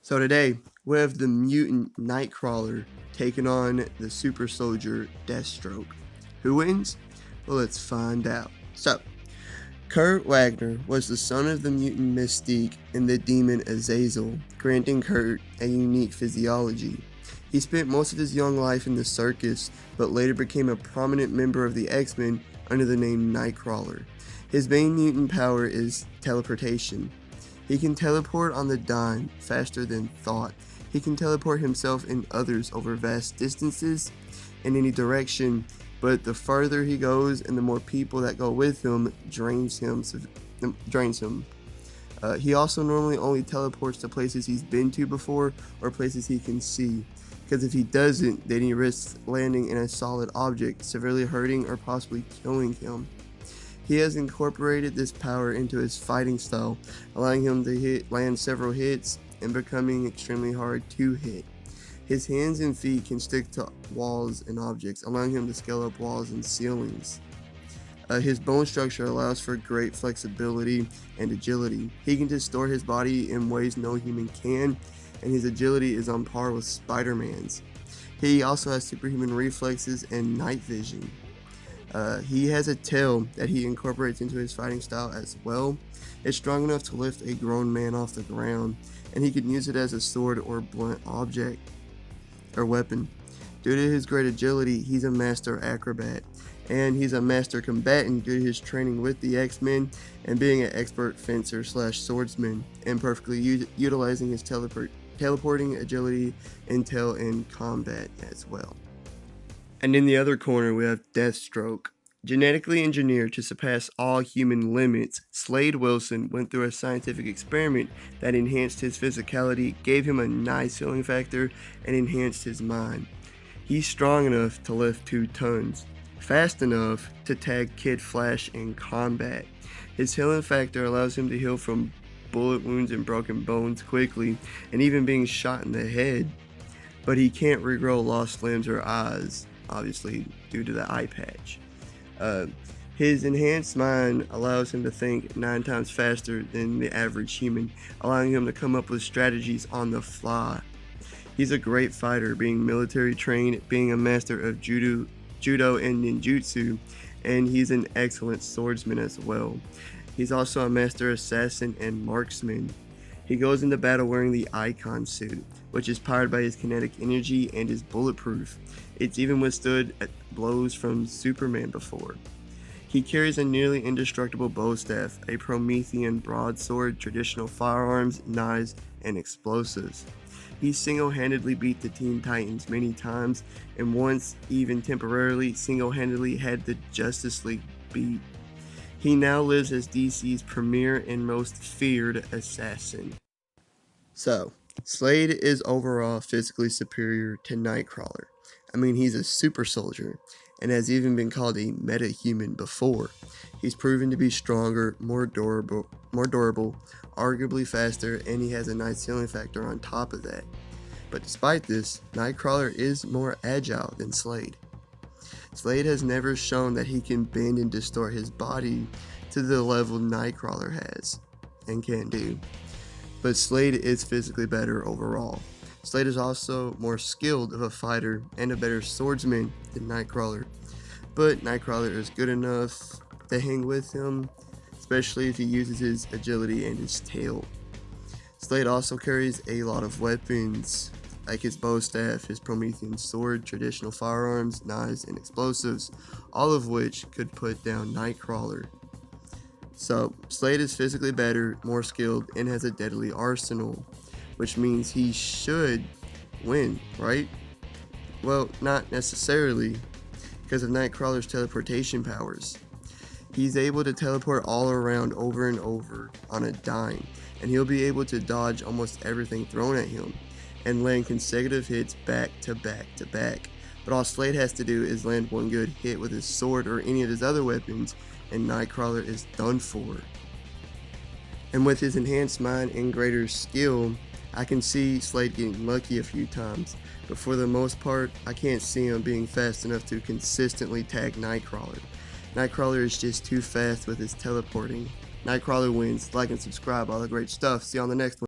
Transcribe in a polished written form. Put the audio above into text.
So today, we have the mutant Nightcrawler taking on the super soldier Deathstroke. Who wins? Well, let's find out. So, Kurt Wagner was the son of the mutant Mystique and the demon Azazel, granting Kurt a unique physiology. He spent most of his young life in the circus, but later became a prominent member of the X-Men under the name Nightcrawler. His main mutant power is teleportation. He can teleport on the dime, faster than thought. He can teleport himself and others over vast distances in any direction, but the farther he goes and the more people that go with him drains him. He also normally only teleports to places he's been to before or places he can see, because if he doesn't, then he risks landing in a solid object, severely hurting or possibly killing him. He has incorporated this power into his fighting style, allowing him to land several hits and becoming extremely hard to hit. His hands and feet can stick to walls and objects, allowing him to scale up walls and ceilings. His bone structure allows for great flexibility and agility. He can distort his body in ways no human can, and his agility is on par with Spider-Man's. He also has superhuman reflexes and night vision. He has a tail that he incorporates into his fighting style as well. It's strong enough to lift a grown man off the ground, and he can use it as a sword or blunt object or weapon. Due to his great agility, he's a master acrobat, and he's a master combatant due to his training with the X-Men and being an expert fencer / swordsman, and perfectly utilizing his teleporting ability intel in combat as well. And in the other corner, we have Deathstroke. Genetically engineered to surpass all human limits, Slade Wilson went through a scientific experiment that enhanced his physicality, gave him a nice healing factor, and enhanced his mind. He's strong enough to lift 2 tons, fast enough to tag Kid Flash in combat. His healing factor allows him to heal from bullet wounds and broken bones quickly, and even being shot in the head. But he can't regrow lost limbs or eyes, obviously due to the eye patch. His enhanced mind allows him to think 9 times faster than the average human, allowing him to come up with strategies on the fly. He's a great fighter, being military trained, being a master of judo and ninjutsu, and he's an excellent swordsman as well. He's also a master assassin and marksman. He goes into battle wearing the Icon suit, which is powered by his kinetic energy and is bulletproof. It's even withstood blows from Superman before. He carries a nearly indestructible bow staff, a Promethean broadsword, traditional firearms, knives, and explosives. He single-handedly beat the Teen Titans many times, and once, even temporarily, single-handedly had the Justice League beat. He now lives as DC's premier and most feared assassin. So, Slade is overall physically superior to Nightcrawler. I mean, he's a super soldier, and has even been called a meta-human before. He's proven to be stronger, more durable, arguably faster, and he has a nice healing factor on top of that. But despite this, Nightcrawler is more agile than Slade. Slade has never shown that he can bend and distort his body to the level Nightcrawler has and can do. But Slade is physically better overall. Slade is also more skilled of a fighter and a better swordsman than Nightcrawler. But Nightcrawler is good enough to hang with him, especially if he uses his agility and his tail. Slade also carries a lot of weapons, like his bow staff, his Promethean sword, traditional firearms, knives, and explosives, all of which could put down Nightcrawler. So, Slade is physically better, more skilled, and has a deadly arsenal, which means he should win, right? Well, not necessarily, because of Nightcrawler's teleportation powers. He's able to teleport all around over and over on a dime, and he'll be able to dodge almost everything thrown at him and land consecutive hits back to back to back. But all Slade has to do is land one good hit with his sword or any of his other weapons, and Nightcrawler is done for. And with his enhanced mind and greater skill, I can see Slade getting lucky a few times, but for the most part, I can't see him being fast enough to consistently tag Nightcrawler. Nightcrawler is just too fast with his teleporting. Nightcrawler wins. Like and subscribe, all the great stuff. See you on the next one.